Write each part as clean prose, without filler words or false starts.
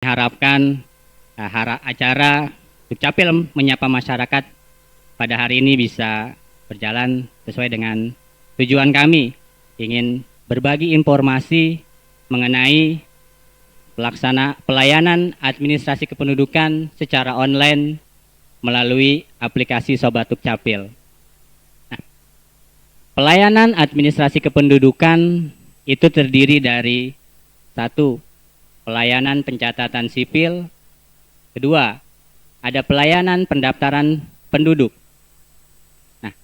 harapkan acara Dukcapil menyapa masyarakat pada hari ini bisa berjalan sesuai dengan tujuan kami, ingin berbagi informasi mengenai pelayanan administrasi kependudukan secara online melalui aplikasi Sobat Dukcapil. Nah, pelayanan administrasi kependudukan itu terdiri dari satu, pelayanan pencatatan sipil. Kedua, ada pelayanan pendaftaran penduduk. Nah,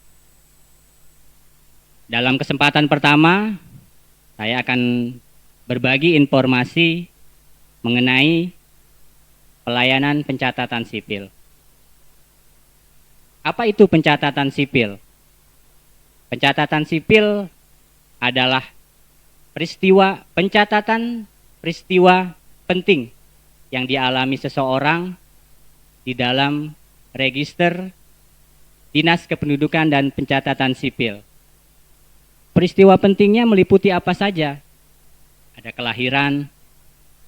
dalam kesempatan pertama, saya akan berbagi informasi mengenai pelayanan pencatatan sipil. Apa itu pencatatan sipil? Pencatatan sipil adalah pencatatan peristiwa penting yang dialami seseorang di dalam register Dinas Kependudukan dan Pencatatan Sipil. Peristiwa pentingnya meliputi apa saja? Ada kelahiran,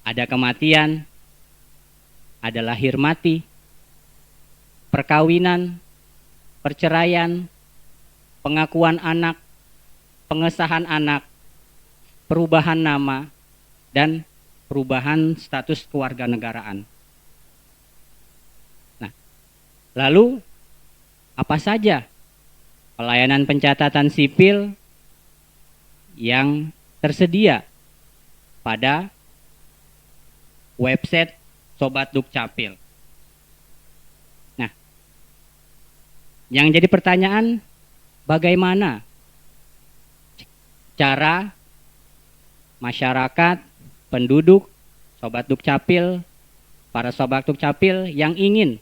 ada kematian, ada lahir mati, perkawinan, perceraian, pengakuan anak, pengesahan anak, perubahan nama, dan perubahan status kewarganegaraan. Nah, lalu apa saja pelayanan pencatatan sipil yang tersedia pada website Sobat Dukcapil? Nah, yang jadi pertanyaan, bagaimana cara masyarakat, penduduk, Sobat Dukcapil, para Sobat Dukcapil yang ingin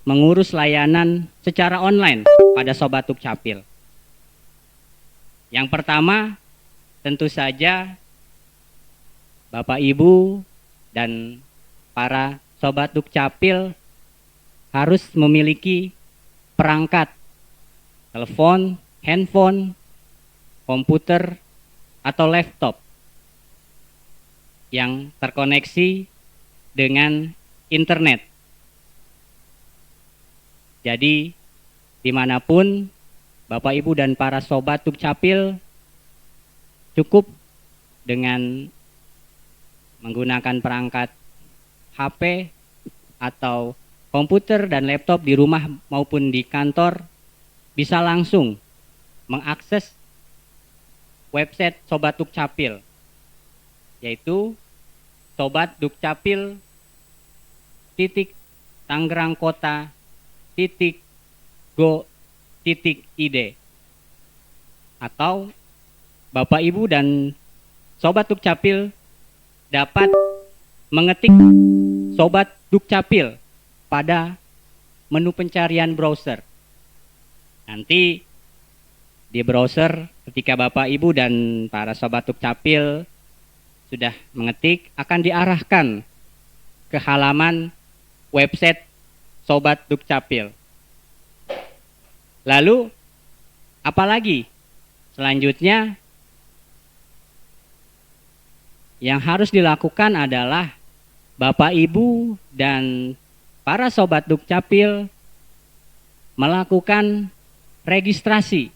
mengurus layanan secara online pada Sobat Dukcapil? Yang pertama, tentu saja Bapak Ibu dan para Sobat Dukcapil harus memiliki perangkat telepon, handphone, komputer, atau laptop yang terkoneksi dengan internet. Jadi, dimanapun Bapak Ibu dan para Sobat Dukcapil cukup dengan menggunakan perangkat HP atau komputer dan laptop di rumah maupun di kantor, bisa langsung mengakses website Sobat Dukcapil, yaitu sobatdukcapil.tangerangkota.go.id, atau Bapak Ibu dan Sobat Dukcapil dapat mengetik Sobat Dukcapil pada menu pencarian browser. Nanti di browser, ketika Bapak Ibu dan para Sobat Dukcapil sudah mengetik, akan diarahkan ke halaman website Sobat Dukcapil. Lalu, apalagi selanjutnya yang harus dilakukan adalah Bapak Ibu dan para Sobat Dukcapil melakukan registrasi,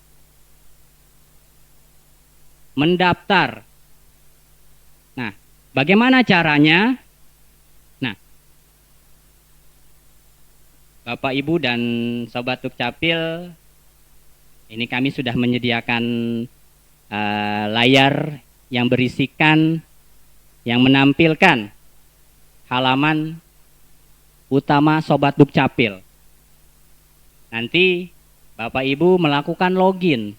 mendaftar. Nah, bagaimana caranya? Nah, Bapak Ibu dan Sobat Dukcapil, ini kami sudah menyediakan layar yang berisikan, yang menampilkan halaman utama Sobat Dukcapil. Nanti Bapak Ibu melakukan login,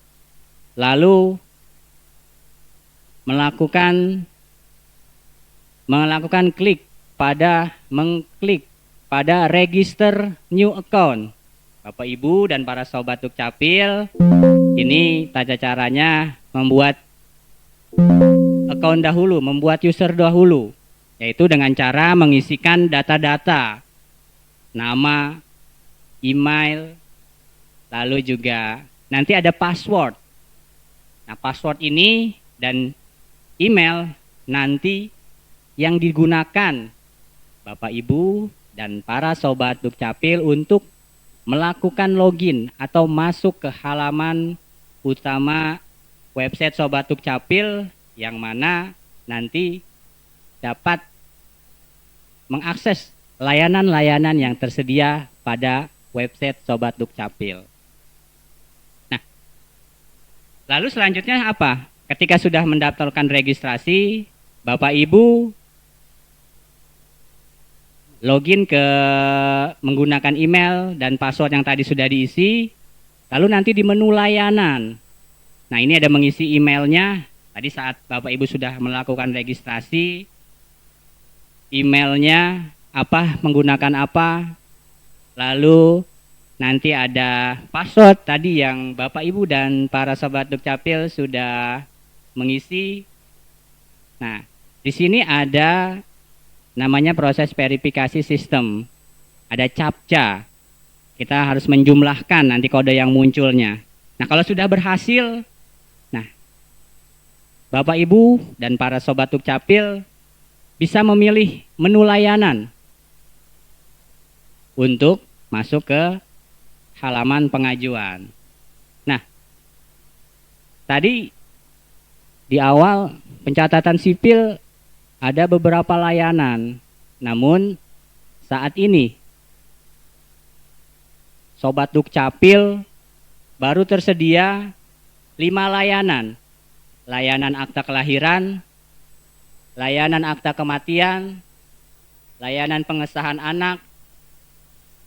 lalu mengklik pada register new account. Bapak Ibu dan para Sobat Dukcapil, ini tata caranya membuat account dahulu, membuat user dahulu, yaitu dengan cara mengisikan data-data, nama, email, lalu juga nanti ada password. Nah, password ini dan email nanti yang digunakan Bapak Ibu dan para sobat Dukcapil untuk melakukan login atau masuk ke halaman utama website Sobat Dukcapil, yang mana nanti dapat mengakses layanan-layanan yang tersedia pada website Sobat Dukcapil. Nah, lalu selanjutnya apa? Ketika sudah mendaftarkan registrasi, Bapak Ibu login ke menggunakan email dan password yang tadi sudah diisi, lalu nanti di menu layanan. Nah, ini ada mengisi emailnya. Tadi saat Bapak Ibu sudah melakukan registrasi, emailnya apa, menggunakan apa, lalu nanti ada password tadi yang Bapak Ibu dan para sobat Dukcapil sudah mengisi. Nah, di sini ada namanya proses verifikasi sistem. Ada CAPTCHA. Kita harus menjumlahkan nanti kode yang munculnya. Nah, kalau sudah berhasil, nah, Bapak Ibu dan para sobat Dukcapil bisa memilih menu layanan untuk masuk ke halaman pengajuan. Nah, tadi di awal pencatatan sipil ada beberapa layanan, namun saat ini Sobat Dukcapil baru tersedia 5 layanan. Layanan akta kelahiran, layanan akta kematian, layanan pengesahan anak,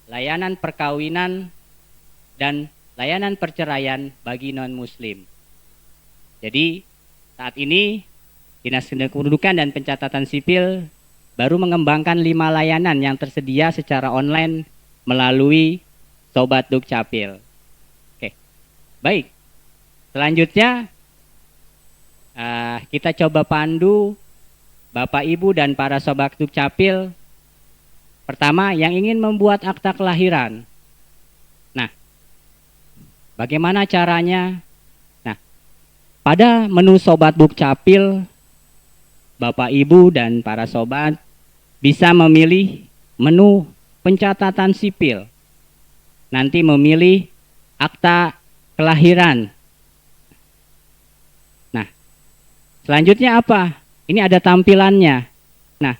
layanan perkawinan, dan layanan perceraian bagi non-muslim. Jadi saat ini Dinas Kependudukan dan Pencatatan Sipil baru mengembangkan 5 layanan yang tersedia secara online melalui Sobat Dukcapil. Oke, baik. Selanjutnya kita coba pandu Bapak Ibu dan para Sobat Dukcapil. Pertama, yang ingin membuat akta kelahiran. Nah, bagaimana caranya? Nah, pada menu Sobat Dukcapil, Bapak Ibu dan para sobat bisa memilih menu pencatatan sipil. Nanti memilih akta kelahiran. Nah, selanjutnya apa? Ini ada tampilannya. Nah,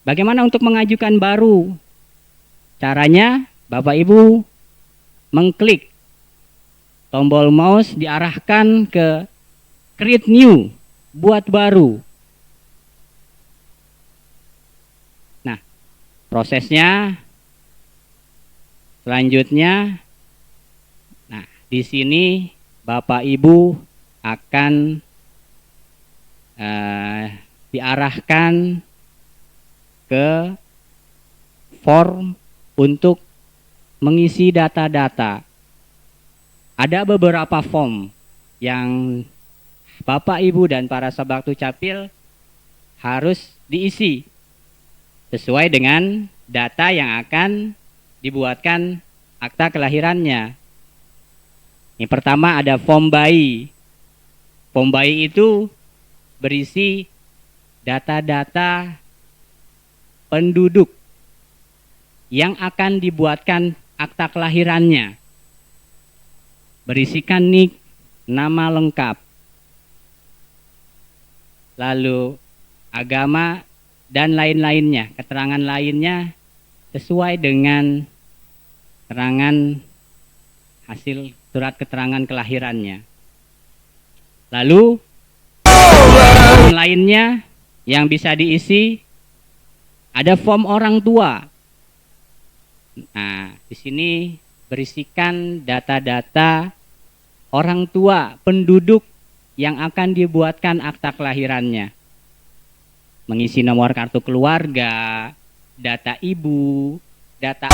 bagaimana untuk mengajukan baru? Caranya, Bapak Ibu mengklik tombol mouse, diarahkan ke create new, buat baru. Prosesnya selanjutnya, nah di sini Bapak Ibu akan diarahkan ke form untuk mengisi data-data. Ada beberapa form yang Bapak Ibu dan para sobat Dukcapil harus diisi sesuai dengan data yang akan dibuatkan akta kelahirannya. Yang pertama ada form bayi. Form bayi itu berisi data-data penduduk yang akan dibuatkan akta kelahirannya. Berisikan nik, nama lengkap, lalu agama, dan lain-lainnya, keterangan lainnya sesuai dengan keterangan hasil surat keterangan kelahirannya. Lalu form lainnya yang bisa diisi ada form orang tua. Nah, di sini berisikan data-data orang tua penduduk yang akan dibuatkan akta kelahirannya. Mengisi nomor kartu keluarga, data ibu, data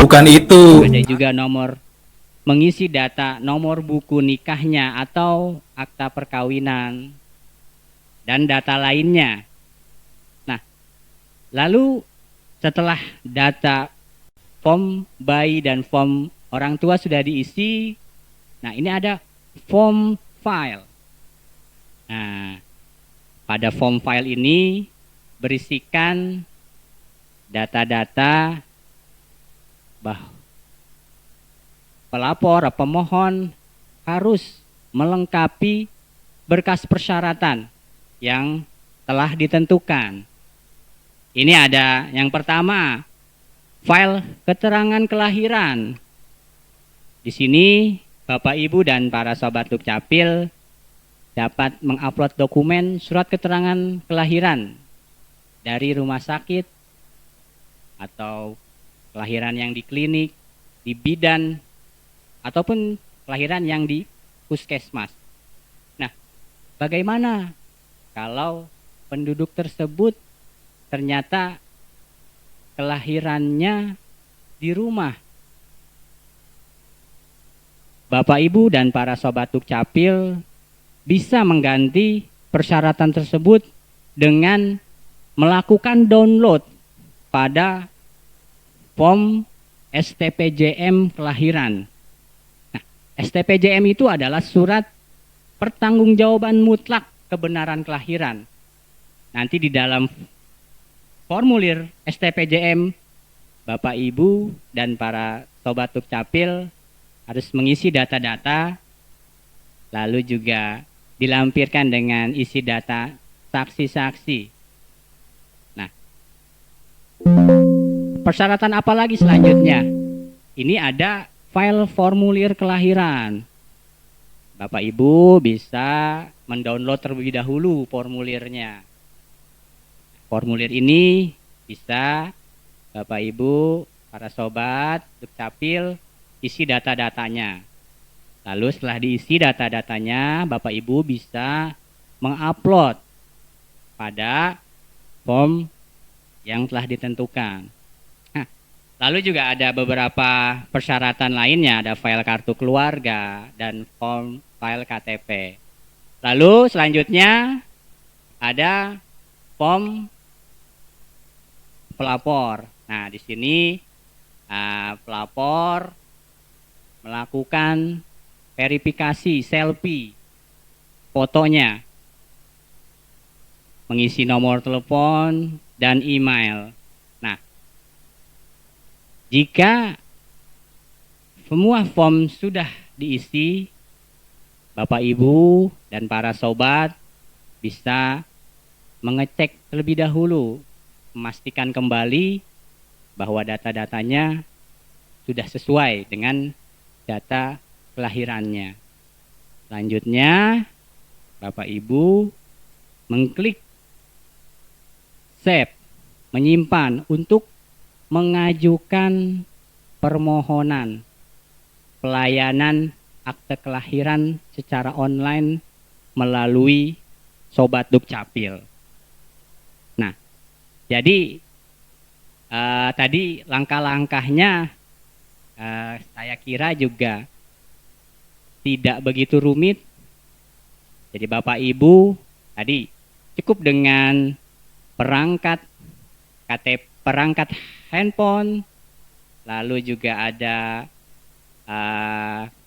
bukan itu. Ada juga nomor mengisi data nomor buku nikahnya atau akta perkawinan dan data lainnya. Nah, lalu setelah data form bayi dan form orang tua sudah diisi, nah ini ada form file. Nah, pada form file ini berisikan data-data bahwa pelapor atau pemohon harus melengkapi berkas persyaratan yang telah ditentukan. Ini ada yang pertama, file keterangan kelahiran. Di sini Bapak Ibu dan para sobat Dukcapil dapat mengupload dokumen surat keterangan kelahiran dari rumah sakit atau kelahiran yang di klinik, di bidan, ataupun kelahiran yang di puskesmas. Nah, bagaimana kalau penduduk tersebut ternyata kelahirannya di rumah? Bapak Ibu dan para sobat Dukcapil bisa mengganti persyaratan tersebut dengan melakukan download pada form STPJM kelahiran. Nah, STPJM itu adalah surat pertanggungjawaban mutlak kebenaran kelahiran. Nanti di dalam formulir STPJM, Bapak Ibu dan para sobat Dukcapil harus mengisi data-data, lalu juga dilampirkan dengan isi data saksi-saksi. Nah, persyaratan apa lagi selanjutnya? Ini ada file formulir kelahiran. Bapak Ibu bisa mendownload terlebih dahulu formulirnya. Formulir ini bisa Bapak Ibu, para sobat Dukcapil isi data-datanya. Lalu setelah diisi data-datanya, Bapak Ibu bisa mengupload pada form yang telah ditentukan. Nah, lalu juga ada beberapa persyaratan lainnya, ada file kartu keluarga dan form file KTP. Lalu selanjutnya ada form pelapor. Nah, di sini pelapor melakukan verifikasi selfie fotonya, mengisi nomor telepon dan email. Nah, jika semua form sudah diisi, Bapak Ibu dan para sobat bisa mengecek terlebih dahulu, memastikan kembali bahwa data-datanya sudah sesuai dengan data kelahirannya. Selanjutnya, Bapak Ibu mengklik save, menyimpan untuk mengajukan permohonan pelayanan akte kelahiran secara online melalui Sobat Dukcapil. Nah, jadi tadi langkah-langkahnya saya kira juga tidak begitu rumit. Jadi Bapak Ibu tadi cukup dengan perangkat perangkat handphone, lalu juga ada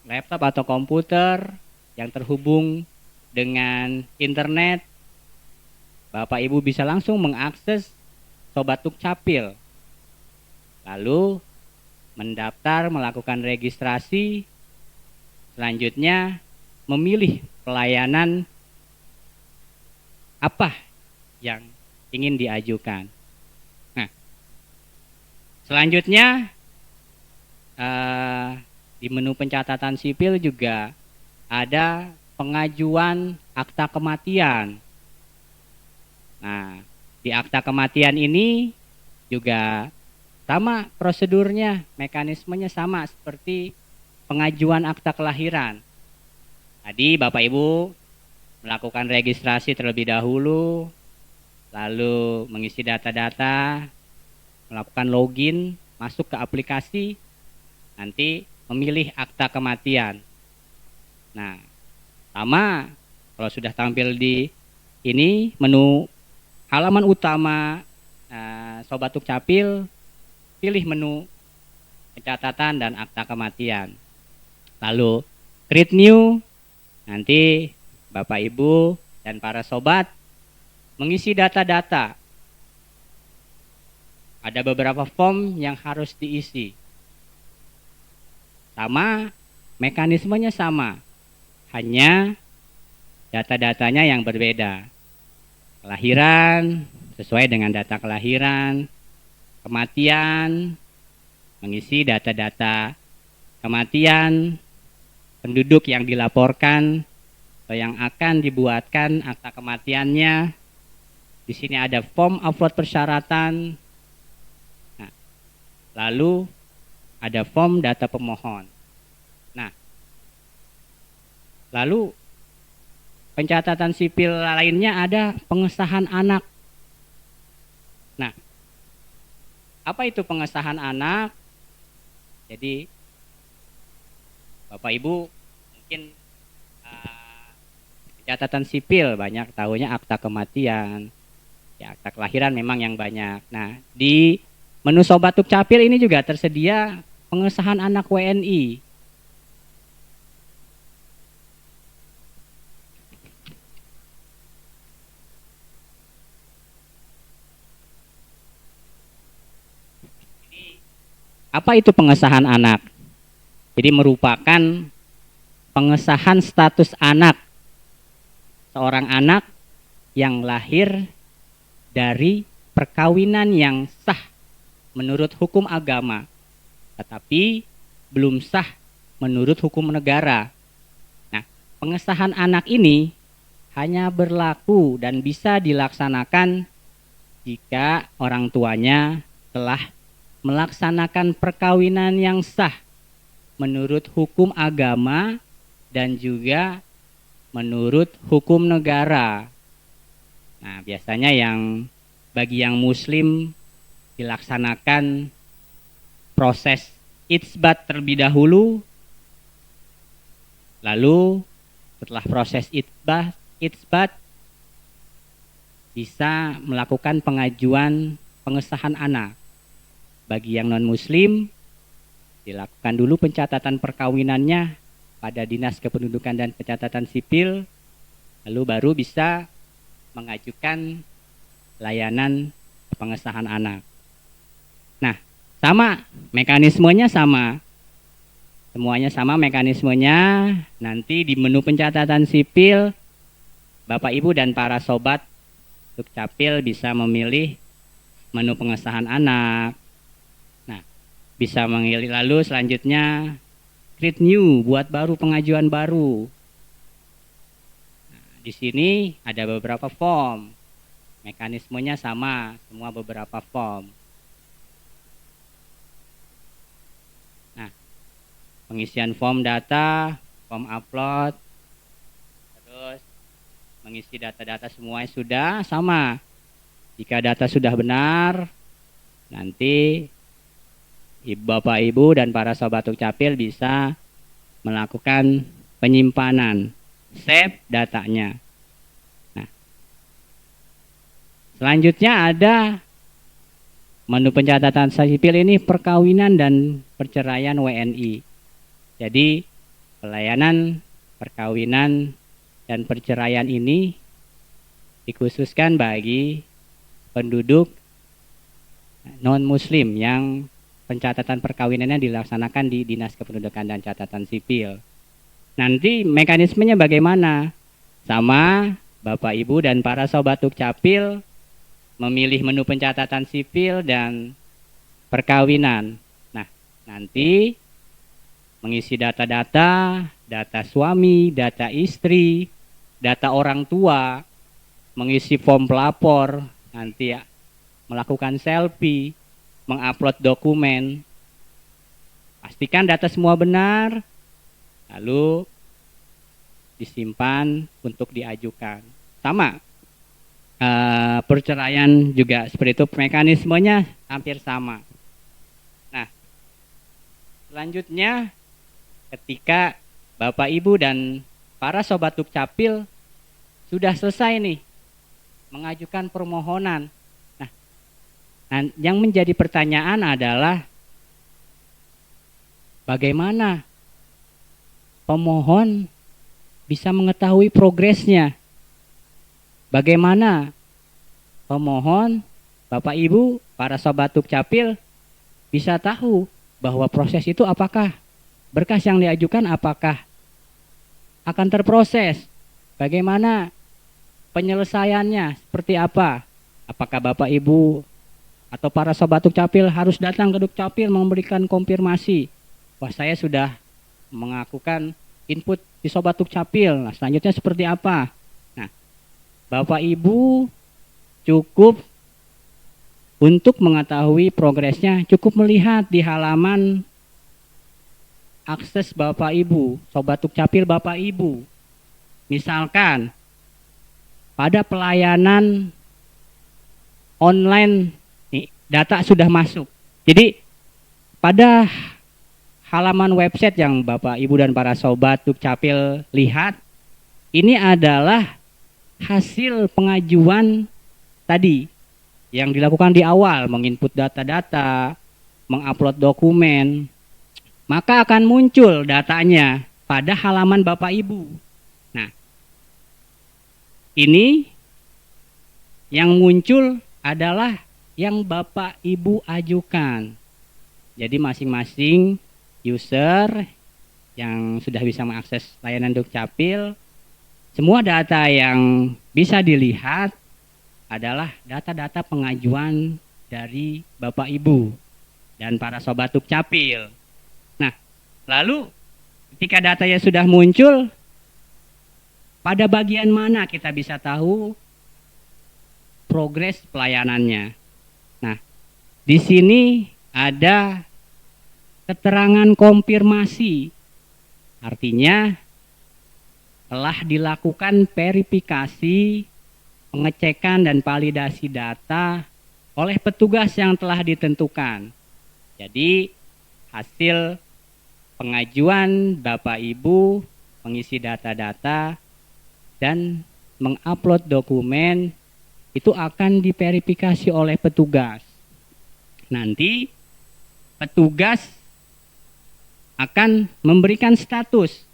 laptop atau komputer yang terhubung dengan internet. Bapak Ibu bisa langsung mengakses Sobat Dukcapil, lalu mendaftar, melakukan registrasi, selanjutnya memilih pelayanan apa yang ingin diajukan. Nah, selanjutnya di menu pencatatan sipil juga ada pengajuan akta kematian. Nah, di akta kematian ini juga sama prosedurnya, mekanismenya sama seperti pengajuan akta kelahiran. Tadi Bapak Ibu melakukan registrasi terlebih dahulu, lalu mengisi data-data, melakukan login, masuk ke aplikasi, nanti memilih akta kematian. Nah, sama kalau sudah tampil di ini menu halaman utama Sobat Dukcapil, pilih menu pencatatan dan akta kematian. Lalu create new, nanti Bapak Ibu dan para sobat mengisi data-data Ada beberapa form yang harus diisi. Sama, mekanismenya sama. Hanya data-datanya yang berbeda. Kelahiran, sesuai dengan data kelahiran. Kematian, mengisi data-data kematian. Penduduk yang dilaporkan atau yang akan dibuatkan akta kematiannya. Di sini ada form upload persyaratan. Nah, lalu ada form data pemohon. Nah, lalu pencatatan sipil lainnya ada pengesahan anak. Nah, apa itu pengesahan anak? Jadi Bapak Ibu mungkin pencatatan sipil banyak tahunya akta kematian, ya akta kelahiran memang yang banyak. Nah, di menu Sobat Dukcapil ini juga tersedia pengesahan anak WNI. Apa itu pengesahan anak? Jadi merupakan pengesahan status anak. Seorang anak yang lahir dari perkawinan yang sah menurut hukum agama, tetapi belum sah menurut hukum negara. Nah, pengesahan anak ini hanya berlaku dan bisa dilaksanakan jika orang tuanya telah melaksanakan perkawinan yang sah menurut hukum agama dan juga menurut hukum negara. Nah, biasanya bagi yang muslim dilaksanakan proses itsbat terlebih dahulu, lalu setelah proses itsbat bisa melakukan pengajuan pengesahan anak. Bagi yang non muslim dilakukan dulu pencatatan perkawinannya pada Dinas Kependudukan dan Pencatatan Sipil, lalu baru bisa mengajukan layanan pengesahan anak. Nah, sama, mekanismenya sama. Semuanya sama mekanismenya. Nanti di menu pencatatan sipil, Bapak Ibu dan para sobat Dukcapil bisa memilih menu pengesahan anak. Nah, bisa memilih lalu selanjutnya create new, buat baru pengajuan baru. Nah, di sini ada beberapa form. Mekanismenya sama, semua beberapa form. Nah, pengisian form data, form upload, terus mengisi data-data semuanya sudah sama. Jika data sudah benar, nanti Bapak Ibu dan para sobat Dukcapil bisa melakukan penyimpanan, save datanya. Selanjutnya ada menu pencatatan sipil ini perkawinan dan perceraian WNI. Jadi pelayanan perkawinan dan perceraian ini dikhususkan bagi penduduk non muslim yang pencatatan perkawinannya dilaksanakan di Dinas Kependudukan dan Catatan Sipil. Nanti mekanismenya bagaimana? Sama Bapak Ibu dan para sobat Dukcapil memilih menu pencatatan sipil dan perkawinan. Nah, nanti mengisi data-data, data suami, data istri, data orang tua, mengisi form pelapor, nanti ya, melakukan selfie, mengupload dokumen. Pastikan data semua benar, lalu disimpan untuk diajukan. Sama. Perceraian juga seperti itu, mekanismenya hampir sama. Nah, selanjutnya ketika Bapak Ibu dan para sobat Dukcapil sudah selesai nih mengajukan permohonan. Nah, yang menjadi pertanyaan adalah bagaimana pemohon bisa mengetahui progresnya? Bagaimana pemohon Bapak Ibu, para sobat Dukcapil bisa tahu bahwa proses itu apakah berkas yang diajukan apakah akan terproses, bagaimana penyelesaiannya, seperti apa. Apakah Bapak Ibu atau para sobat Dukcapil harus datang ke Dukcapil memberikan konfirmasi, wah saya sudah mengakukan input di sobat Dukcapil, nah selanjutnya seperti apa. Nah, Bapak Ibu cukup untuk mengetahui progresnya, cukup melihat di halaman akses Bapak Ibu, sobat Dukcapil Bapak Ibu. Misalkan pada pelayanan online nih, data sudah masuk. Jadi pada halaman website yang Bapak Ibu dan para sobat Dukcapil lihat, ini adalah hasil pengajuan tadi yang dilakukan di awal, menginput data-data, mengupload dokumen, maka akan muncul datanya pada halaman Bapak Ibu. Nah, ini yang muncul adalah yang Bapak Ibu ajukan. Jadi masing-masing user yang sudah bisa mengakses layanan Dukcapil, semua data yang bisa dilihat adalah data-data pengajuan dari Bapak Ibu dan para sobat Dukcapil. Nah, lalu ketika datanya sudah muncul, pada bagian mana kita bisa tahu progres pelayanannya? Nah, di sini ada keterangan konfirmasi. Artinya telah dilakukan verifikasi, pengecekan dan validasi data oleh petugas yang telah ditentukan. Jadi hasil pengajuan Bapak Ibu mengisi data-data dan mengupload dokumen itu akan diverifikasi oleh petugas. Nanti petugas akan memberikan status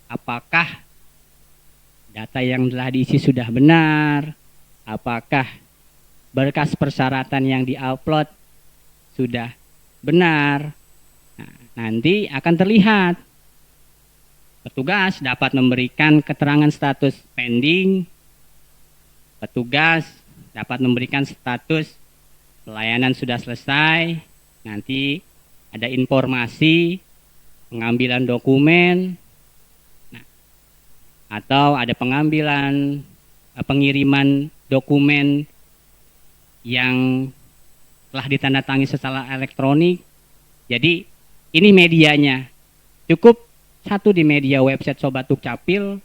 apakah data yang telah diisi sudah benar, apakah berkas persyaratan yang diupload sudah benar. Nah, nanti akan terlihat. Petugas dapat memberikan keterangan status pending. Petugas dapat memberikan status pelayanan sudah selesai. Nanti ada informasi pengambilan dokumen, atau ada pengambilan pengiriman dokumen yang telah ditandatangani secara elektronik. Jadi ini medianya. Cukup satu di media website Sobat Dukcapil,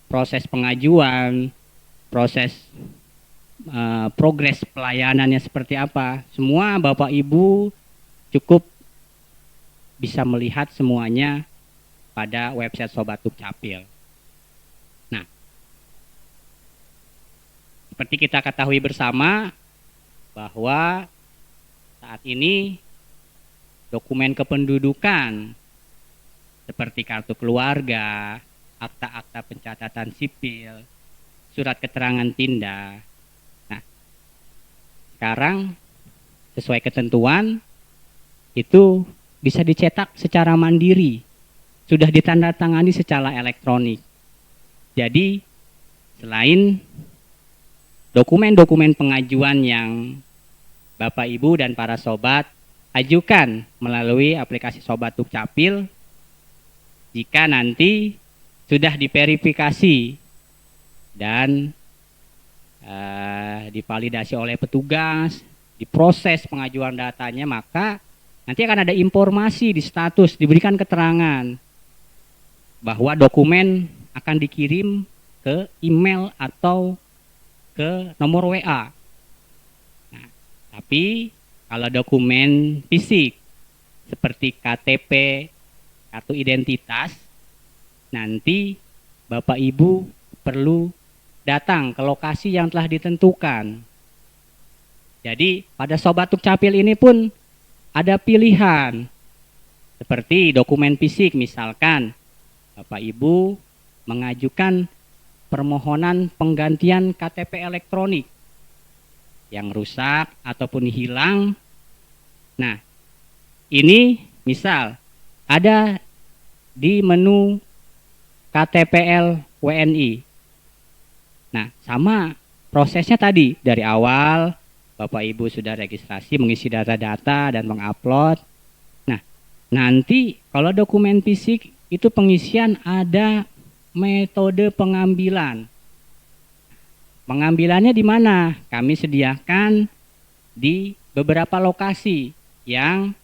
proses pengajuan, proses progres pelayanannya seperti apa. Semua Bapak Ibu cukup bisa melihat semuanya pada website Sobat Dukcapil. Seperti kita ketahui bersama bahwa saat ini dokumen kependudukan seperti kartu keluarga, akta-akta pencatatan sipil, surat keterangan tindak. Nah, sekarang sesuai ketentuan itu bisa dicetak secara mandiri, sudah ditandatangani secara elektronik. Jadi selain dokumen-dokumen pengajuan yang Bapak Ibu dan para sobat ajukan melalui aplikasi Sobat Dukcapil, jika nanti sudah diverifikasi dan divalidasi oleh petugas, diproses pengajuan datanya, maka nanti akan ada informasi di status, diberikan keterangan bahwa dokumen akan dikirim ke email atau ke nomor WA. Nah, tapi kalau dokumen fisik seperti KTP, kartu identitas, nanti Bapak Ibu perlu datang ke lokasi yang telah ditentukan. Jadi pada Sobat Dukcapil ini pun ada pilihan. Seperti dokumen fisik, misalkan Bapak Ibu mengajukan permohonan penggantian KTP elektronik. yang rusak ataupun hilang. Nah, ini misal ada di menu KTPL WNI. Nah, sama prosesnya tadi dari awal Bapak Ibu sudah registrasi, mengisi data-data dan mengupload. Nah, nanti kalau dokumen fisik itu pengisian ada metode pengambilan. Pengambilannya di mana? Kami sediakan di beberapa lokasi yang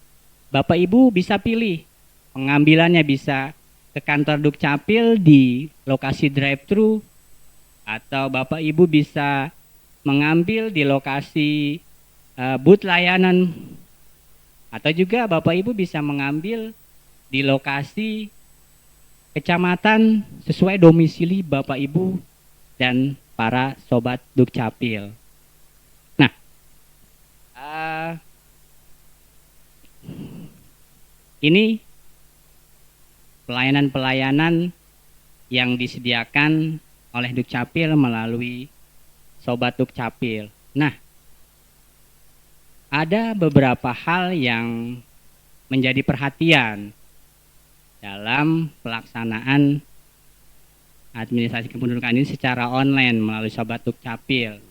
Bapak Ibu bisa pilih. Pengambilannya bisa ke kantor Dukcapil di lokasi drive-thru, atau Bapak Ibu bisa mengambil di lokasi booth layanan, atau juga Bapak Ibu bisa mengambil di lokasi kecamatan sesuai domisili Bapak Ibu dan para sobat Dukcapil. Nah, ini pelayanan-pelayanan yang disediakan oleh Dukcapil melalui sobat Dukcapil. Nah, ada beberapa hal yang menjadi perhatian dalam pelaksanaan administrasi kependudukan ini secara online melalui sobat Dukcapil.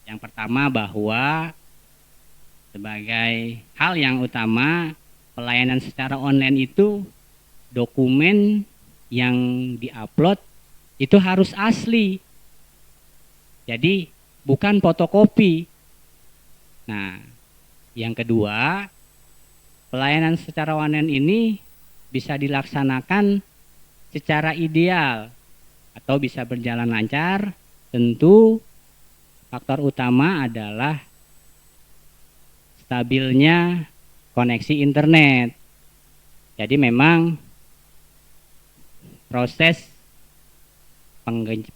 Yang pertama, bahwa sebagai hal yang utama pelayanan secara online itu dokumen yang diupload itu harus asli. Jadi bukan fotokopi. Nah, yang kedua, pelayanan secara online ini bisa dilaksanakan secara ideal atau bisa berjalan lancar. Tentu faktor utama adalah stabilnya koneksi internet. Jadi memang proses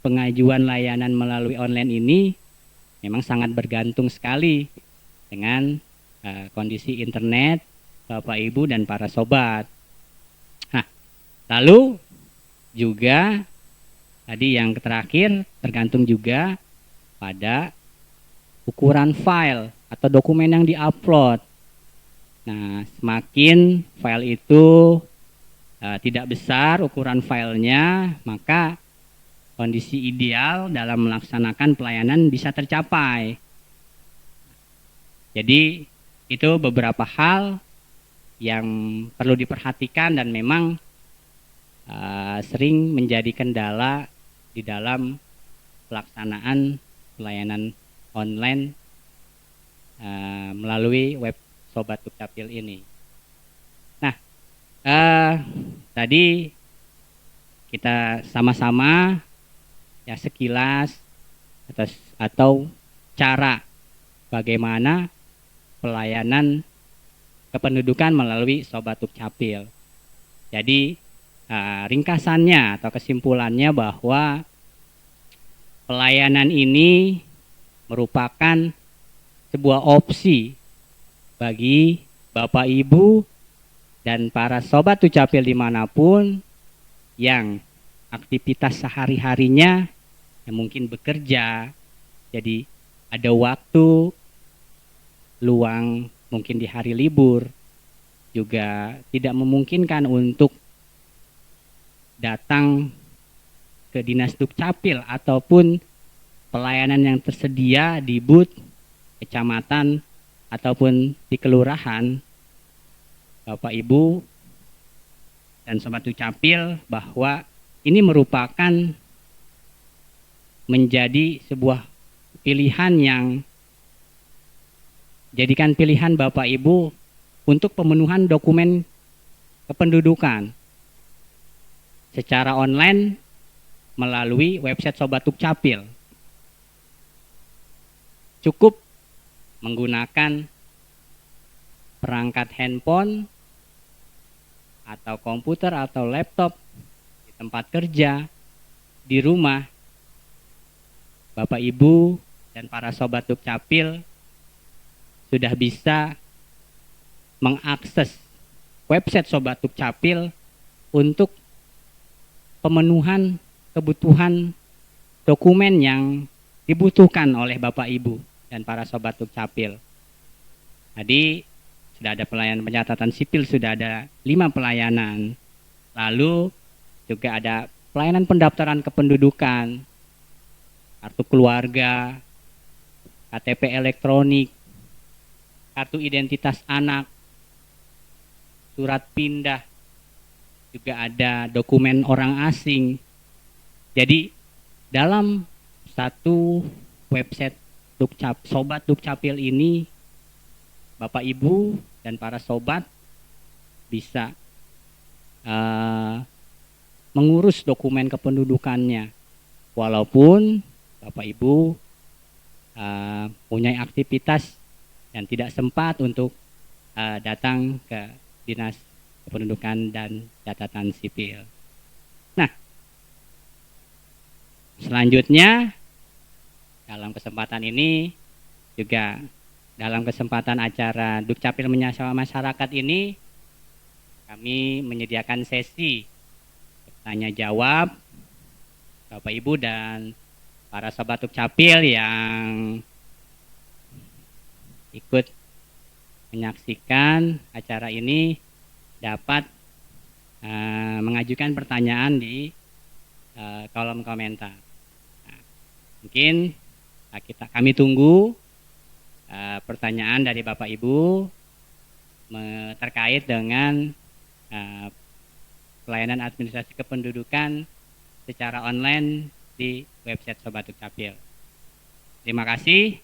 pengajuan layanan melalui online ini memang sangat bergantung sekali dengan kondisi internet Bapak Ibu dan para sobat. Nah, lalu juga tadi yang terakhir tergantung juga pada ukuran file atau dokumen yang diupload. Nah, semakin file itu tidak besar ukuran filenya, maka kondisi ideal dalam melaksanakan pelayanan bisa tercapai. Jadi itu beberapa hal yang perlu diperhatikan dan memang sering menjadi kendala di dalam pelaksanaan pelayanan online melalui web Sobat Dukcapil ini. Nah, tadi kita sama-sama ya sekilas atau cara bagaimana pelayanan kependudukan melalui Sobat Dukcapil. Jadi ringkasannya atau kesimpulannya bahwa pelayanan ini merupakan sebuah opsi bagi Bapak Ibu dan para sobat Dukcapil dimanapun yang aktivitas sehari-harinya yang mungkin bekerja, jadi ada waktu luang mungkin di hari libur, juga tidak memungkinkan untuk datang ke Dinas Dukcapil ataupun pelayanan yang tersedia di booth kecamatan ataupun di kelurahan. Bapak Ibu dan sobat Dukcapil, bahwa ini merupakan menjadi sebuah pilihan yang jadikan pilihan Bapak Ibu untuk pemenuhan dokumen kependudukan secara online melalui website Sobat Dukcapil. Cukup menggunakan perangkat handphone atau komputer atau laptop di tempat kerja, di rumah. Bapak Ibu dan para sobat Dukcapil sudah bisa mengakses website Sobat Dukcapil untuk pemenuhan kebutuhan dokumen yang dibutuhkan oleh Bapak Ibu dan para sobat Dukcapil. Tadi sudah ada pelayanan pencatatan sipil, sudah ada 5 pelayanan. Lalu juga ada pelayanan pendaftaran kependudukan, kartu keluarga, KTP elektronik, kartu identitas anak, surat pindah, juga ada dokumen orang asing. Jadi dalam satu website Sobat Dukcapil ini, Bapak Ibu dan para sobat bisa mengurus dokumen kependudukannya, walaupun Bapak Ibu punya aktivitas dan tidak sempat untuk datang ke Dinas Kependudukan dan Catatan Sipil. Nah, selanjutnya dalam kesempatan ini juga dalam kesempatan acara Dukcapil Menyapa Masyarakat ini, kami menyediakan sesi tanya jawab Bapak Ibu dan para sobat Dukcapil yang ikut menyaksikan acara ini dapat mengajukan pertanyaan di kolom komentar. Nah, mungkin kami tunggu pertanyaan dari Bapak Ibu terkait dengan pelayanan administrasi kependudukan secara online di website Sobat Dukcapil. Terima kasih.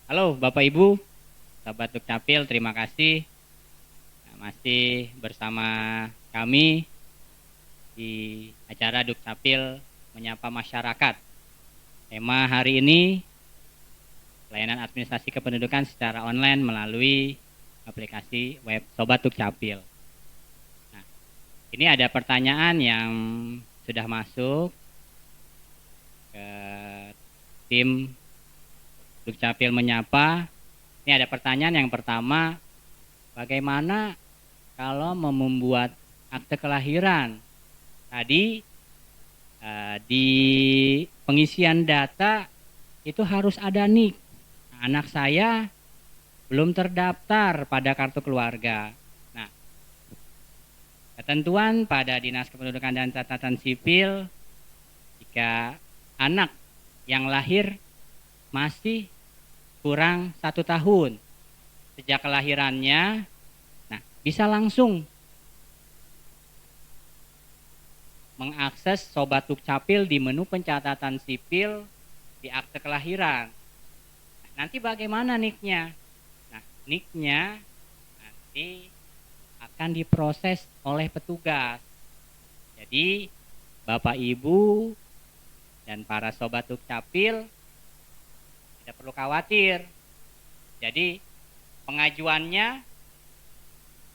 Halo Bapak Ibu, Sobat Dukcapil, terima kasih masih bersama kami di acara Dukcapil Menyapa Masyarakat. Tema hari ini pelayanan administrasi kependudukan secara online melalui aplikasi web Sobat Dukcapil. Nah, ini ada pertanyaan yang sudah masuk ke tim Dukcapil Menyapa. Ini ada pertanyaan yang pertama, bagaimana kalau membuat akte kelahiran? Tadi di pengisian data itu harus ada NIK. Anak saya belum terdaftar pada kartu keluarga. Nah, ketentuan pada Dinas Kependudukan dan Catatan Sipil, jika anak yang lahir masih kurang 1 tahun sejak kelahirannya, nah bisa langsung mengakses Sobat Dukcapil di menu pencatatan sipil di akte kelahiran. Nah, nanti bagaimana NIK-nya? Nah, NIK-nya nanti akan diproses oleh petugas. Jadi Bapak Ibu dan para Sobat Dukcapil tidak perlu khawatir. Jadi pengajuannya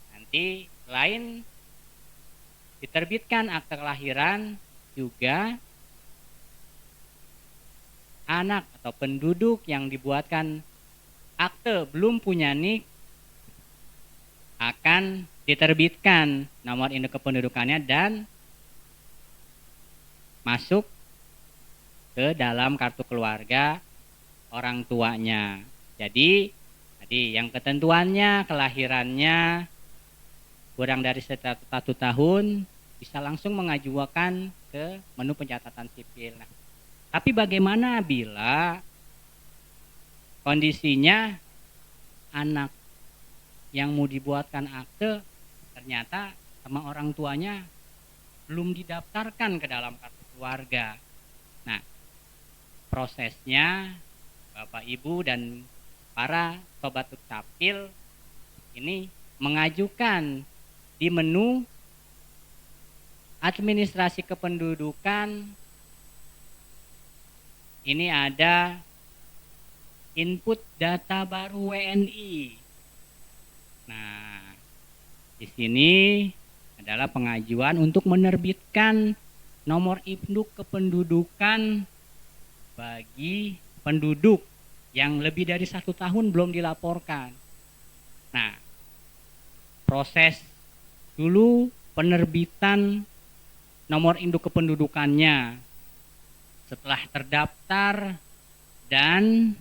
nanti selain diterbitkan akte kelahiran, juga anak atau penduduk yang dibuatkan akte belum punya NIK akan diterbitkan nomor induk kependudukannya dan masuk ke dalam kartu keluarga orang tuanya. Jadi tadi yang ketentuannya kelahirannya kurang dari 1 tahun bisa langsung mengajukan ke menu pencatatan sipil. Nah, tapi bagaimana bila kondisinya anak yang mau dibuatkan akte ternyata sama orang tuanya belum didaftarkan ke dalam kartu keluarga? Nah, prosesnya Bapak Ibu dan para Sobat Dukcapil ini mengajukan di menu administrasi kependudukan. Ini ada input data baru WNI. Nah, di sini adalah pengajuan untuk menerbitkan nomor induk kependudukan bagi penduduk yang lebih dari 1 tahun belum dilaporkan. Nah, proses dulu penerbitan nomor induk kependudukannya. Setelah terdaftar dan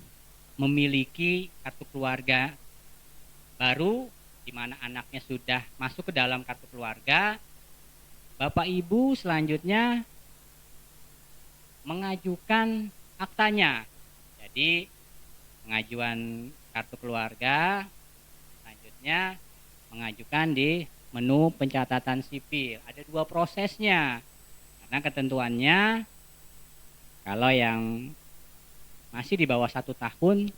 memiliki kartu keluarga baru di mana anaknya sudah masuk ke dalam kartu keluarga, Bapak Ibu selanjutnya mengajukan aktanya. Jadi pengajuan kartu keluarga selanjutnya mengajukan di menu pencatatan sipil. Ada 2 prosesnya. Karena ketentuannya kalau yang masih di bawah 1 tahun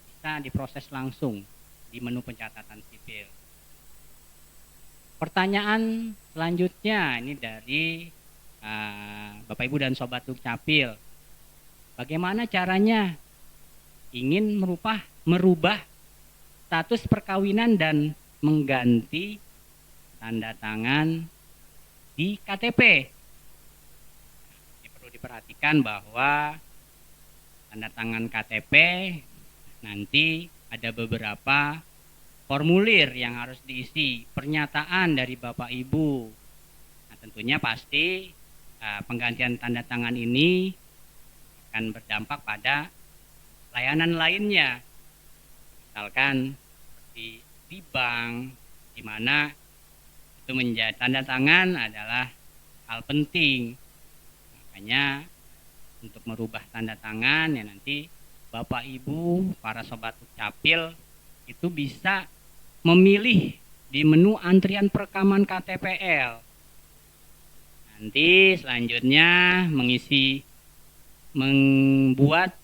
bisa diproses langsung di menu pencatatan sipil. Pertanyaan selanjutnya ini dari Bapak Ibu dan Sobat Dukcapil. Bagaimana caranya ingin merubah status perkawinan dan mengganti tanda tangan di KTP? Ini perlu diperhatikan bahwa tanda tangan KTP nanti ada beberapa formulir yang harus diisi, pernyataan dari Bapak Ibu. Nah, tentunya pasti penggantian tanda tangan ini akan berdampak pada layanan lainnya. Misalkan di bank, di mana itu menjadi tanda tangan adalah hal penting. Makanya untuk merubah tanda tangan ya nanti Bapak Ibu para Sobat Dukcapil itu bisa memilih di menu antrian perekaman KTPL. Nanti selanjutnya membuat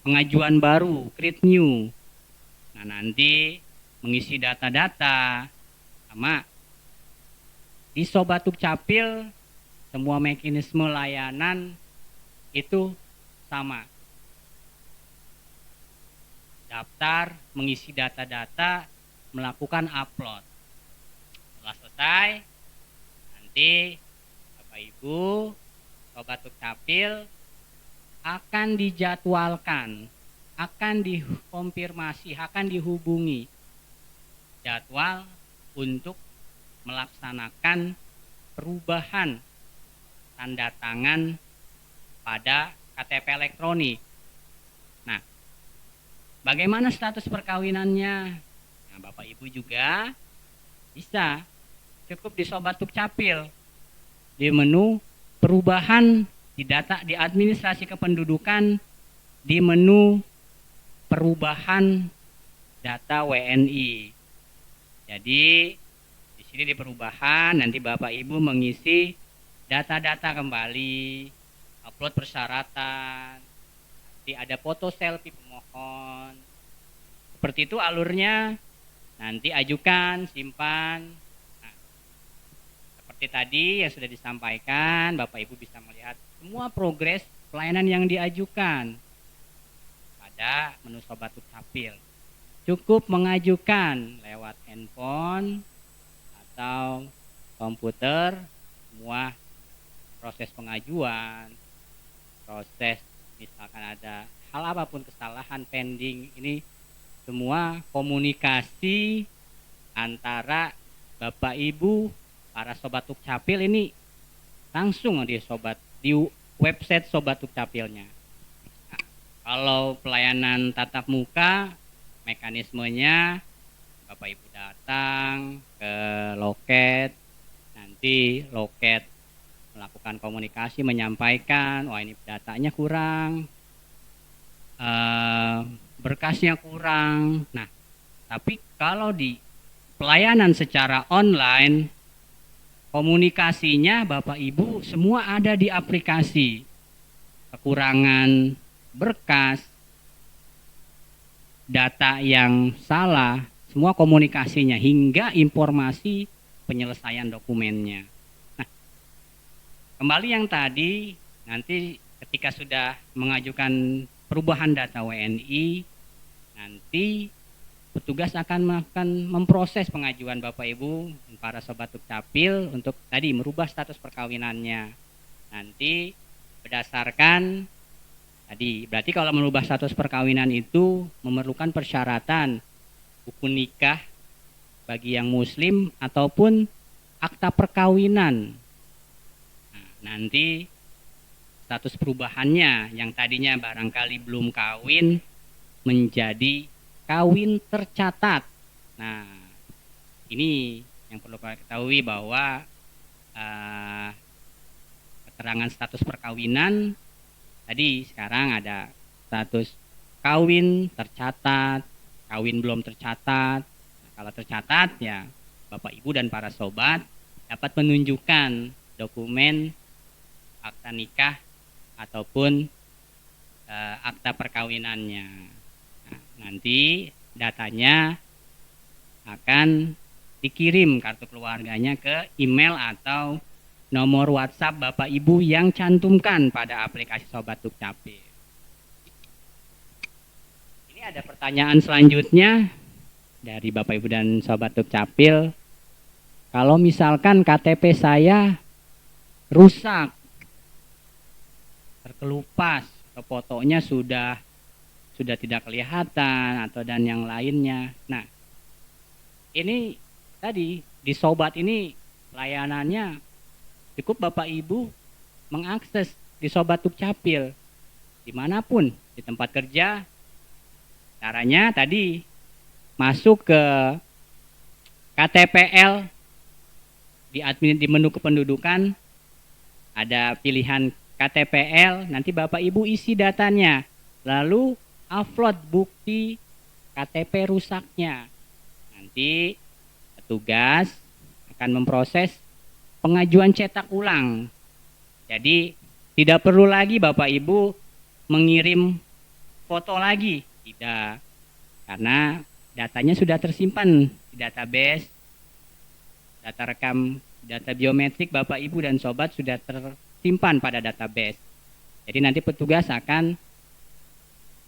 pengajuan baru, create new. Nah, nanti mengisi data-data sama di Sobat Dukcapil semua mekanisme layanan itu sama. Daftar, mengisi data-data, melakukan upload. Setelah selesai, nanti Bapak Ibu Sobat Dukcapil akan dijadwalkan, akan dikonfirmasi, akan dihubungi jadwal untuk melaksanakan perubahan tanda tangan pada KTP elektronik. Nah, bagaimana status perkawinannya? Nah, Bapak Ibu juga bisa cukup di Sobat Dukcapil di menu perubahan di data di administrasi kependudukan, di menu perubahan data WNI. Jadi di sini di perubahan nanti Bapak Ibu mengisi data-data kembali, upload persyaratan, nanti ada foto selfie pemohon. Seperti itu alurnya. Nanti ajukan, simpan. Nah, seperti tadi yang sudah disampaikan, Bapak Ibu bisa melihat semua progres pelayanan yang diajukan pada menu Sobat Dukcapil. Cukup mengajukan lewat handphone atau komputer, semua proses pengajuan, proses misalkan ada hal apapun kesalahan pending, ini semua komunikasi antara Bapak Ibu para Sobat Dukcapil ini langsung di website Sobat Dukcapilnya. Nah, kalau pelayanan tatap muka, mekanismenya Bapak Ibu datang ke loket, nanti loket melakukan komunikasi, menyampaikan, wah ini datanya kurang, berkasnya kurang. Nah, tapi kalau di pelayanan secara online, komunikasinya Bapak Ibu semua ada di aplikasi. Kekurangan berkas, data yang salah, semua komunikasinya hingga informasi penyelesaian dokumennya. Nah, kembali yang tadi, nanti ketika sudah mengajukan perubahan data WNI, nanti petugas akan memproses pengajuan Bapak Ibu para Sobat Dukcapil untuk tadi merubah status perkawinannya. Nanti berdasarkan tadi, berarti kalau merubah status perkawinan itu memerlukan persyaratan buku nikah bagi yang muslim ataupun akta perkawinan. Nah, nanti status perubahannya yang tadinya barangkali belum kawin menjadi kawin tercatat. Nah, ini yang perlu kita ketahui bahwa keterangan status perkawinan tadi sekarang ada status kawin tercatat, kawin belum tercatat. Nah, kalau tercatat ya Bapak Ibu dan para sobat dapat menunjukkan dokumen akta nikah ataupun akta perkawinannya. Nah, nanti datanya akan dikirim kartu keluarganya ke email atau nomor WhatsApp Bapak Ibu yang cantumkan pada aplikasi Sobat Dukcapil. Ini ada pertanyaan selanjutnya dari Bapak Ibu dan Sobat Dukcapil. Kalau misalkan KTP saya rusak, terkelupas, atau fotonya sudah tidak kelihatan atau dan yang lainnya. Nah, ini tadi di Sobat ini layanannya cukup Bapak Ibu mengakses di Sobat Dukcapil dimanapun, di tempat kerja. Caranya tadi masuk ke KTPL di menu kependudukan, ada pilihan KTPL, nanti Bapak Ibu isi datanya, lalu upload bukti KTP rusaknya. Nanti petugas akan memproses pengajuan cetak ulang. Jadi tidak perlu lagi Bapak Ibu mengirim foto lagi? Tidak, karena datanya sudah tersimpan di database, data rekam, data biometrik Bapak Ibu dan Sobat sudah tersimpan pada database. Jadi nanti petugas akan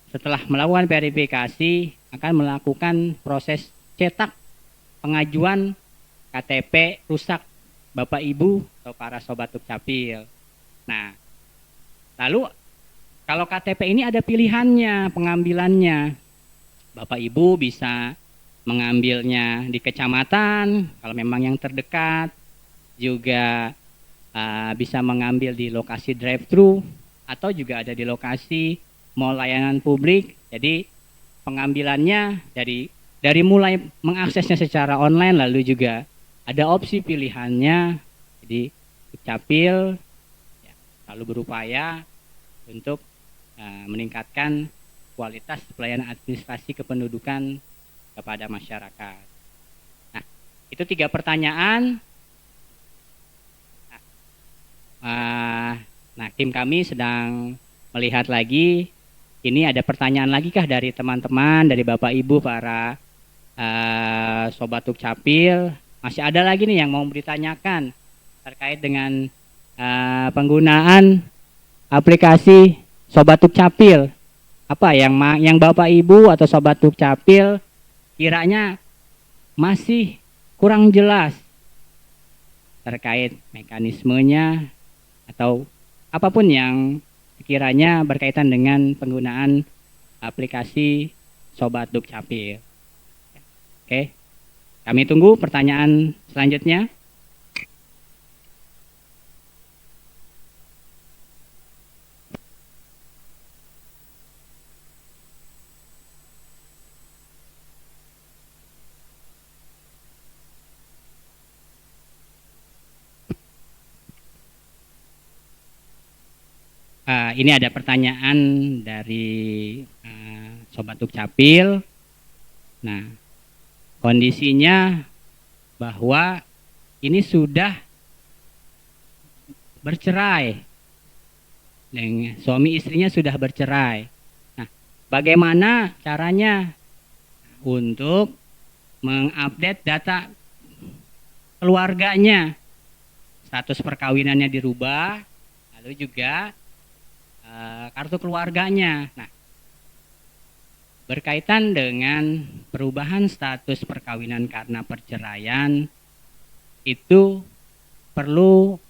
setelah melakukan verifikasi akan melakukan proses cetak pengajuan KTP rusak Bapak Ibu atau para Sobat Dukcapil. Nah, lalu kalau KTP ini ada pilihannya pengambilannya. Bapak Ibu bisa mengambilnya di kecamatan kalau memang yang terdekat, juga bisa mengambil di lokasi drive-thru atau juga ada di lokasi mall layanan publik. Jadi pengambilannya dari mulai mengaksesnya secara online, lalu juga ada opsi pilihannya. Jadi Dukcapil ya, selalu berupaya untuk meningkatkan kualitas pelayanan administrasi kependudukan kepada masyarakat. Nah, itu 3 pertanyaan. Nah, tim kami sedang melihat lagi. Ini ada pertanyaan lagi kah dari teman-teman, dari Bapak Ibu para Sobat Dukcapil? Masih ada lagi nih yang mau ditanyakan terkait dengan penggunaan aplikasi Sobat Dukcapil. Apa yang Bapak Ibu atau Sobat Dukcapil kiranya masih kurang jelas terkait mekanismenya atau apapun yang sekiranya berkaitan dengan penggunaan aplikasi Sobat Dukcapil. Oke, kami tunggu pertanyaan selanjutnya. Ini ada pertanyaan dari Sobat Dukcapil. Nah, kondisinya bahwa ini sudah bercerai, dan suami istrinya sudah bercerai. Nah, bagaimana caranya untuk mengupdate data keluarganya? Status perkawinannya dirubah, lalu juga kartu keluarganya. Nah, berkaitan dengan perubahan status perkawinan karena perceraian, itu perlu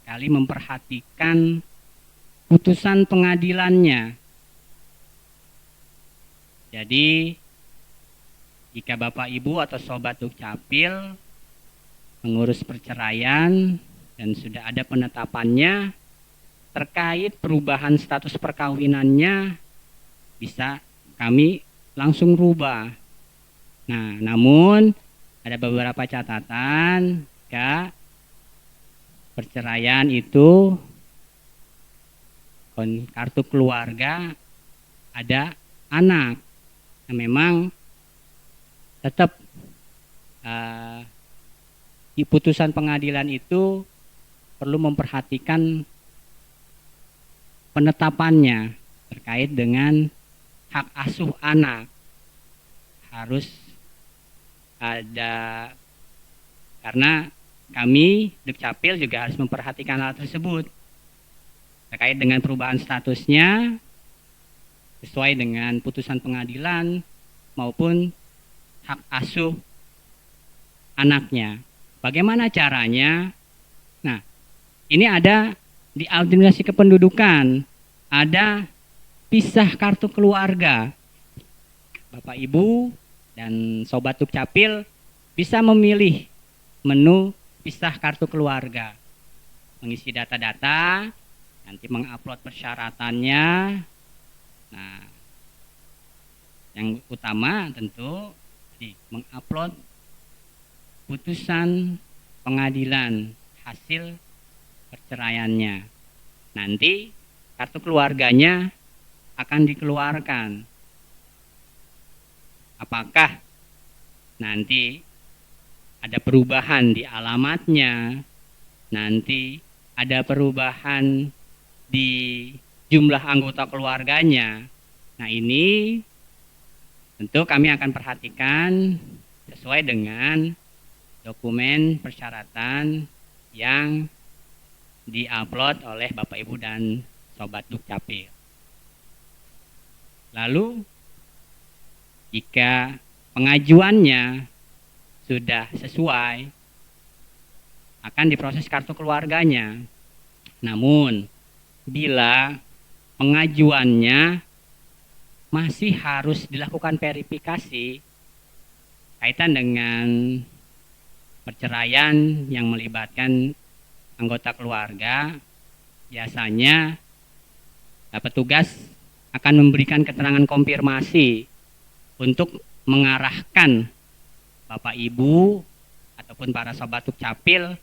kali memperhatikan putusan pengadilannya. Jadi, jika Bapak Ibu atau Sobat Dukcapil mengurus perceraian dan sudah ada penetapannya terkait perubahan status perkawinannya, bisa kami langsung rubah. Nah, namun ada beberapa catatan jika perceraian itu kartu keluarga ada anak. Nah, memang tetap di putusan pengadilan itu perlu memperhatikan penetapannya terkait dengan hak asuh anak. Harus ada, karena kami Dukcapil juga harus memperhatikan hal tersebut terkait dengan perubahan statusnya sesuai dengan putusan pengadilan maupun hak asuh anaknya. Bagaimana caranya? Nah, ini ada di administrasi kependudukan, ada pisah kartu keluarga. Bapak Ibu dan Sobat Dukcapil bisa memilih menu pisah kartu keluarga, mengisi data-data, nanti mengupload persyaratannya. Nah, yang utama tentu mengupload putusan pengadilan hasil perceraiannya. Nanti kartu keluarganya akan dikeluarkan. Apakah nanti ada perubahan di alamatnya, nanti ada perubahan di jumlah anggota keluarganya, Nah, ini tentu kami akan perhatikan sesuai dengan dokumen persyaratan yang diupload oleh Bapak Ibu dan Sobat Dukcapil. Lalu jika pengajuannya sudah sesuai, akan diproses kartu keluarganya. Namun bila pengajuannya masih harus dilakukan verifikasi kaitan dengan perceraian yang melibatkan anggota keluarga, biasanya petugas akan memberikan keterangan konfirmasi untuk mengarahkan Bapak Ibu ataupun para sobat Dukcapil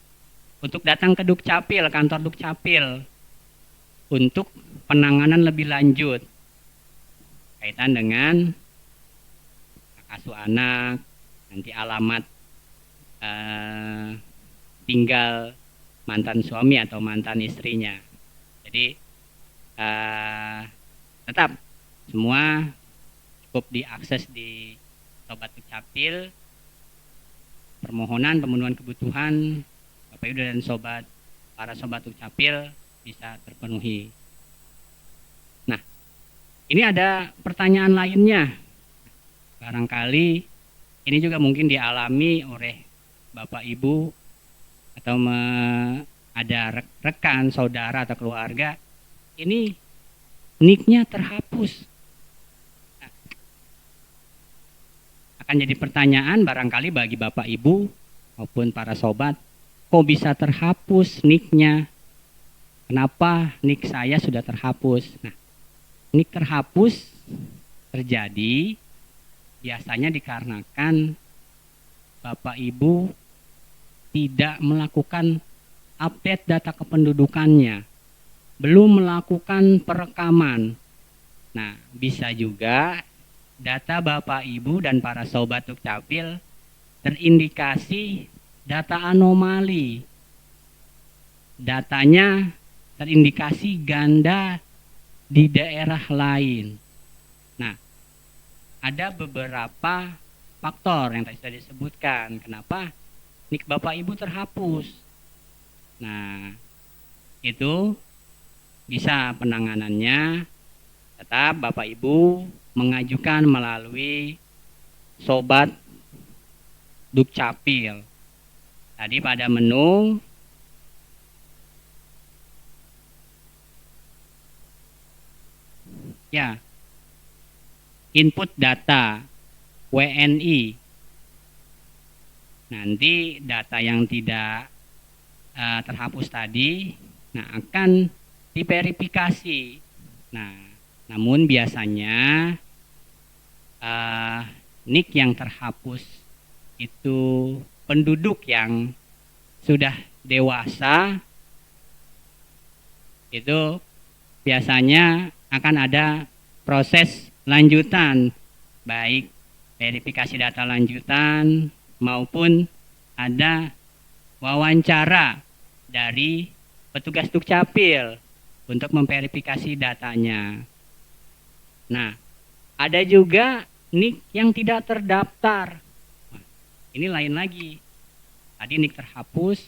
untuk datang ke Dukcapil, kantor Dukcapil, untuk penanganan lebih lanjut kaitan dengan hak asuh anak, nanti alamat tinggal mantan suami atau mantan istrinya. Jadi tetap semua cukup diakses di Sobat Dukcapil. Permohonan pemenuhan kebutuhan Bapak Ibu dan para sobat Dukcapil bisa terpenuhi. Nah, ini ada pertanyaan lainnya. Barangkali ini juga mungkin dialami oleh Bapak Ibu atau ada rekan, saudara atau keluarga. Ini nicknya terhapus. Nah, akan jadi pertanyaan barangkali bagi Bapak Ibu maupun para sobat, kok bisa terhapus nicknya? Kenapa nick saya sudah terhapus? Nah, nick terhapus terjadi biasanya dikarenakan Bapak Ibu tidak melakukan update data kependudukannya, belum melakukan perekaman. Nah, bisa juga data Bapak Ibu dan para sobat Dukcapil terindikasi data anomali. Datanya terindikasi ganda di daerah lain. Nah, ada beberapa faktor yang tadi sudah disebutkan kenapa nik Bapak Ibu terhapus. Nah, itu bisa penanganannya tetap Bapak Ibu mengajukan melalui Sobat Dukcapil. Tadi pada menu ya, input data WNI. Nanti data yang tidak terhapus tadi, nah akan diverifikasi. Nah, namun biasanya nik yang terhapus itu penduduk yang sudah dewasa, itu biasanya akan ada proses lanjutan, baik verifikasi data lanjutan maupun ada wawancara dari petugas Dukcapil untuk memverifikasi datanya. Nah, ada juga nik yang tidak terdaftar. Nah, ini lain lagi. Tadi nik terhapus,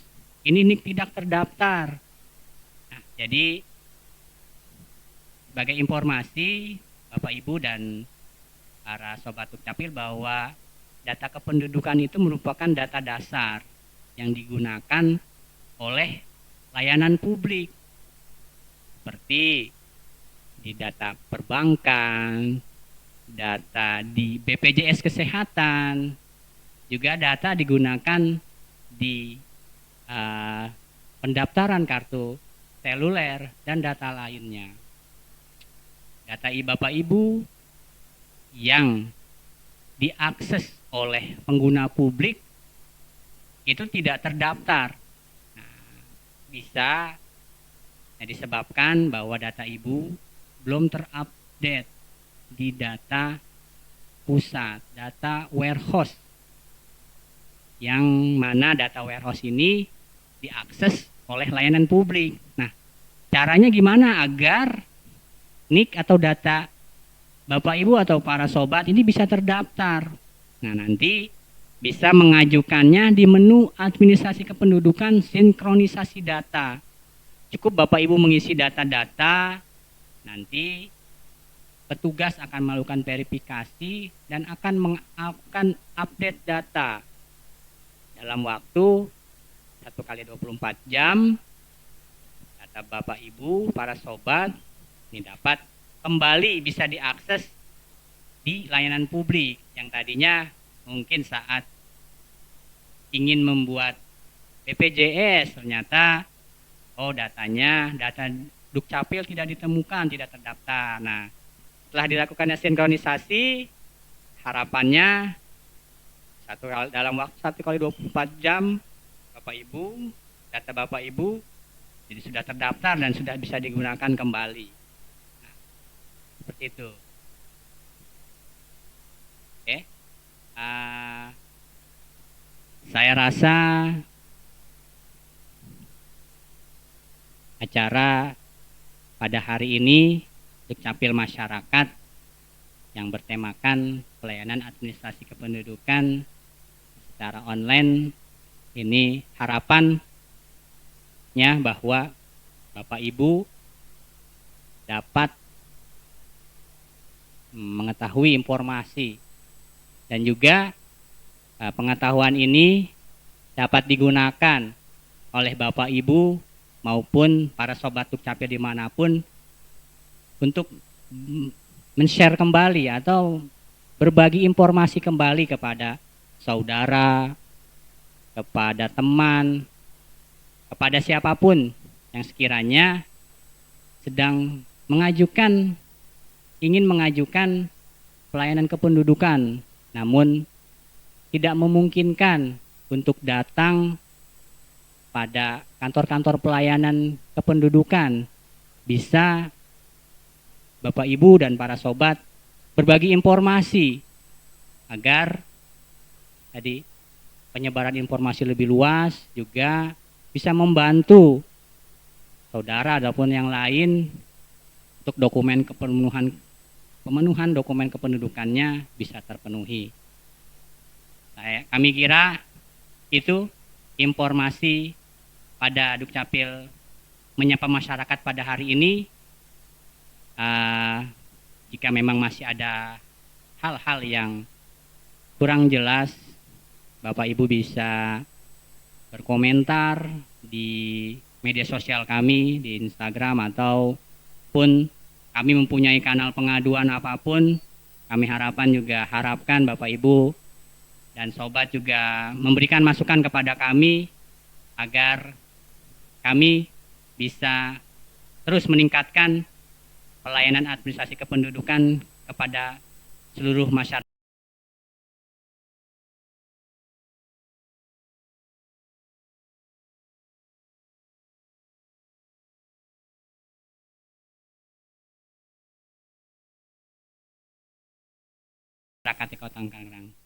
ini nik tidak terdaftar. Nah, jadi sebagai informasi Bapak Ibu dan para sobat Dukcapil bahwa data kependudukan itu merupakan data dasar yang digunakan oleh layanan publik seperti di data perbankan, data di BPJS Kesehatan, juga data digunakan di pendaftaran kartu seluler dan data lainnya. Data Bapak Ibu yang diakses oleh pengguna publik itu tidak terdaftar. Nah, bisa disebabkan bahwa data Ibu belum terupdate di data pusat, data warehouse, yang mana data warehouse ini diakses oleh layanan publik. Nah, caranya gimana agar nik atau data Bapak Ibu atau para sobat ini bisa terdaftar. Nah, nanti bisa mengajukannya di menu administrasi kependudukan sinkronisasi data. Cukup Bapak Ibu mengisi data-data, nanti petugas akan melakukan verifikasi dan akan melakukan update data dalam waktu 1 kali 24 jam. Data Bapak Ibu, para sobat, ini dapat kembali bisa diakses di layanan publik yang tadinya mungkin saat ingin membuat BPJS ternyata data Dukcapil tidak ditemukan, tidak terdaftar. Nah, setelah dilakukannya sinkronisasi, harapannya dalam waktu 1 kali 24 jam Bapak Ibu, data Bapak Ibu jadi sudah terdaftar dan sudah bisa digunakan kembali. Nah, seperti itu. Oke. Saya rasa acara pada hari ini Dukcapil Masyarakat yang bertemakan pelayanan administrasi kependudukan secara online ini harapannya bahwa Bapak Ibu dapat mengetahui informasi dan juga pengetahuan ini dapat digunakan oleh Bapak Ibu maupun para sobat Dukcapil dimanapun untuk men-share kembali atau berbagi informasi kembali kepada saudara, kepada teman, kepada siapapun yang sekiranya sedang ingin mengajukan pelayanan kependudukan, namun tidak memungkinkan untuk datang pada kantor-kantor pelayanan kependudukan. Bisa Bapak Ibu dan para sobat berbagi informasi agar tadi penyebaran informasi lebih luas juga bisa membantu saudara ataupun yang lain untuk pemenuhan dokumen kependudukannya bisa terpenuhi. Kami kira itu informasi pada Dukcapil menyapa masyarakat pada hari ini. Jika memang masih ada hal-hal yang kurang jelas, Bapak Ibu bisa berkomentar di media sosial kami di Instagram ataupun kami mempunyai kanal pengaduan apapun. Kami harapkan Bapak Ibu dan sobat juga memberikan masukan kepada kami agar kami bisa terus meningkatkan pelayanan administrasi kependudukan kepada seluruh masyarakat. Masyarakat di Kota Tangerang.